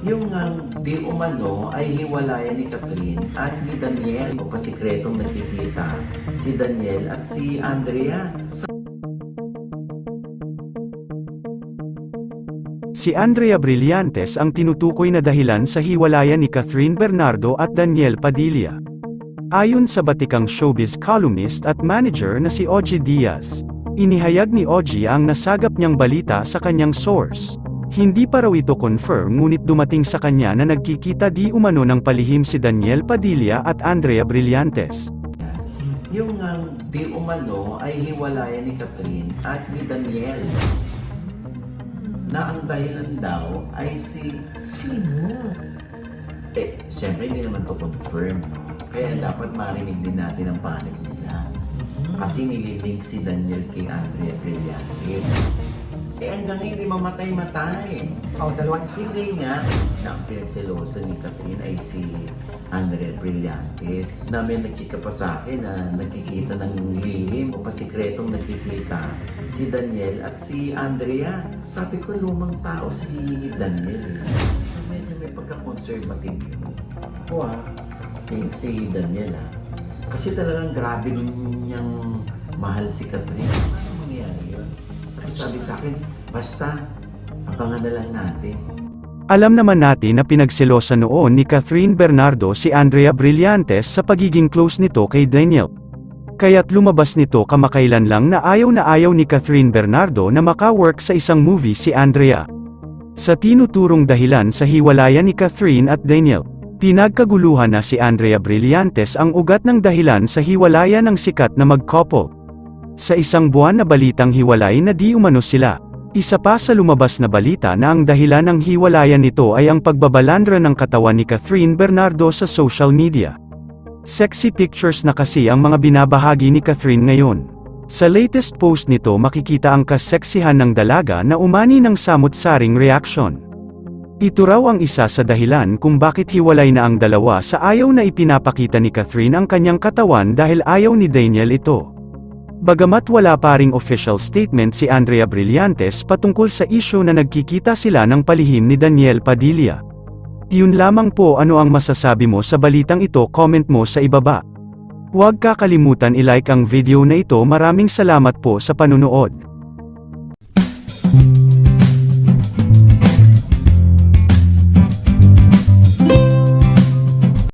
Yung di umano ay hiwalayan ni Catherine at ni Daniel o pasikretong nagkikita si Daniel at si Andrea. Si Andrea Brillantes ang tinutukoy na dahilan sa hiwalayan ni Catherine Bernardo at Daniel Padilla. Ayon sa batikang showbiz columnist at manager na si Ogie Diaz, inihayag ni Ogie ang nasagap niyang balita sa kanyang source. Hindi pa raw ito confirm ngunit dumating sa kanya na nagkikita di umano ng palihim si Daniel Padilla at Andrea Brillantes. Yung di umano ay hiwalayan ni Catherine at ni Daniel na ang dahilan daw ay si... Sino? Siyempre hindi naman to confirm. Kaya dapat marinig din natin ang panig nila. Kasi nililink si Daniel kay Andrea Brillantes. Hanggang hindi mamatay-matay. Dalawang Hindi nga na ang pinagseloso ni Catherine ay si Andrea Brillantes na may nagchika pa sa akin na nagkikita ng lihim o pasikretong nagkikita si Daniel at si Andrea. Sabi ko lumang tao si Daniel. So medyo may pagka-conservative yun. Si Daniel Kasi talagang grabe din niyang mahal si Catherine. Ano mangyayari yun? Sabi sa akin, basta, abangan na lang natin. Alam naman natin na pinagselosa noon ni Catherine Bernardo si Andrea Brillantes sa pagiging close nito kay Daniel. Kaya't lumabas nito kamakailan lang na ayaw ni Catherine Bernardo na maka-work sa isang movie si Andrea. Sa tinuturong dahilan sa hiwalayan ni Catherine at Daniel, pinagkaguluhan na si Andrea Brillantes ang ugat ng dahilan sa hiwalayan ng sikat na mag-couple. Sa isang buwan na balitang hiwalay na di umano sila, isa pa sa lumabas na balita na ang dahilan ng hiwalayan nito ay ang pagbabalandra ng katawan ni Catherine Bernardo sa social media. Sexy pictures na kasi ang mga binabahagi ni Catherine ngayon. Sa latest post nito makikita ang kaseksihan ng dalaga na umani ng samut-saring reaction. Ito raw ang isa sa dahilan kung bakit hiwalay na ang dalawa sa ayaw na ipinapakita ni Catherine ang kanyang katawan dahil ayaw ni Daniel ito. Bagamat wala pa ring official statement si Andrea Brillantes patungkol sa isyu na nagkikita sila ng palihim ni Daniel Padilla. Iyon lamang po, ano ang masasabi mo sa balitang ito, comment mo sa ibaba. Huwag kakalimutan i-like ang video na ito. Maraming salamat po sa panunood.